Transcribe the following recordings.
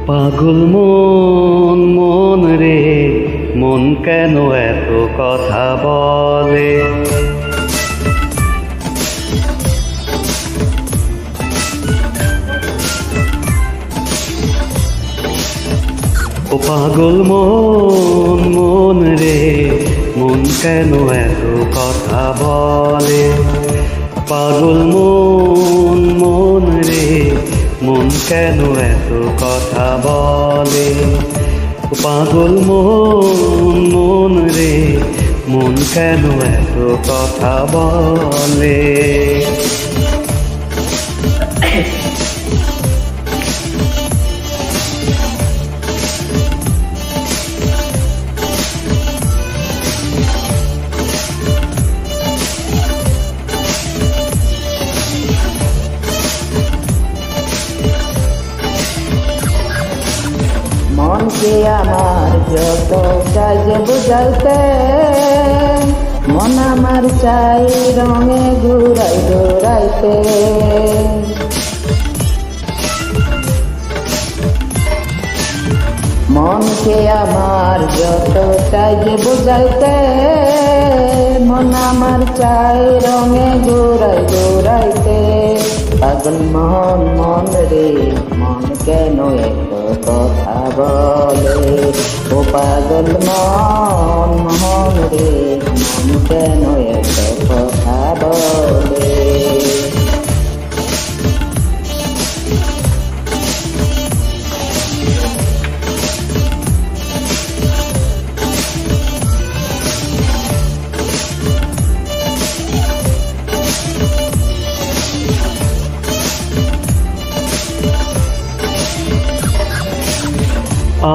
পাগল মন মন রে, মন কেন এত কথা বলে? ও পাগল মন মন রে, মন কেন এত কথা বলে? পাগল মন মন রে, মন কেন এত কথা বলে? পাগল মন মন রে, মন কেন এত কথা বলে? মনকে আমার যত চাই যে বুঝাইতে, মন আমার চাই রঙে ঘুরাই ঘুরাইতে। মনকে আমার যত চাই যে বুঝাইতে, মন আমার চাই রঙে ঘুরাই ঘুরাইতে। পাগল মন মন রে, মন কেন এত কথা বলে? ও পাগল মন মন রে, মন কেন এত কথা বলে?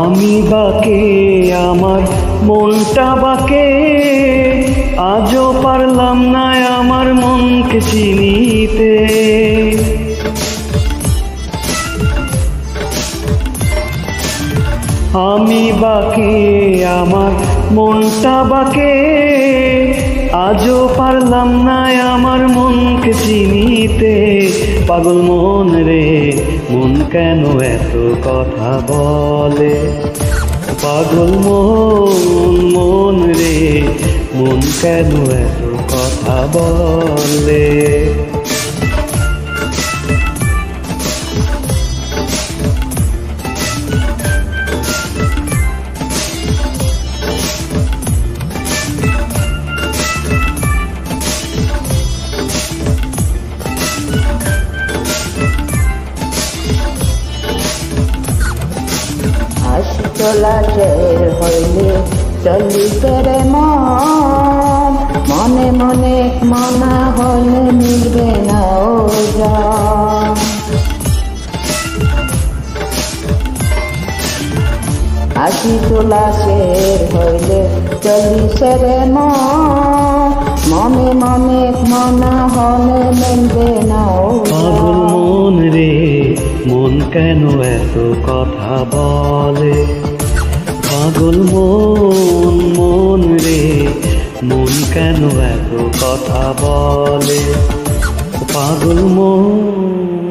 আমি বাকে আমার মনটা বাকে, আজও পারলাম না আমার মনকে চিনিতে। আমি বাকে আমার মনটা বাকে, আজও পারলাম না আমার মনকে চিনিতে। পাগল মন রে, মন কেন এত কথা বলে? পাগল মন মন রে, মন কেন এত কথা বলে? চলাচের হইলে চলিতে রে মন, মনে মনে মনা হলে মিলবে না ওজন। হাসি তোলাচের হইলে চলিছে রে মন, মনে মনে মনা হলে মিলবে না পাগল ওজন। মন রে, মন কেন এত কথা বলে? পাগল মন মন রে, মন কেন এত কথা বলে? পাগল মন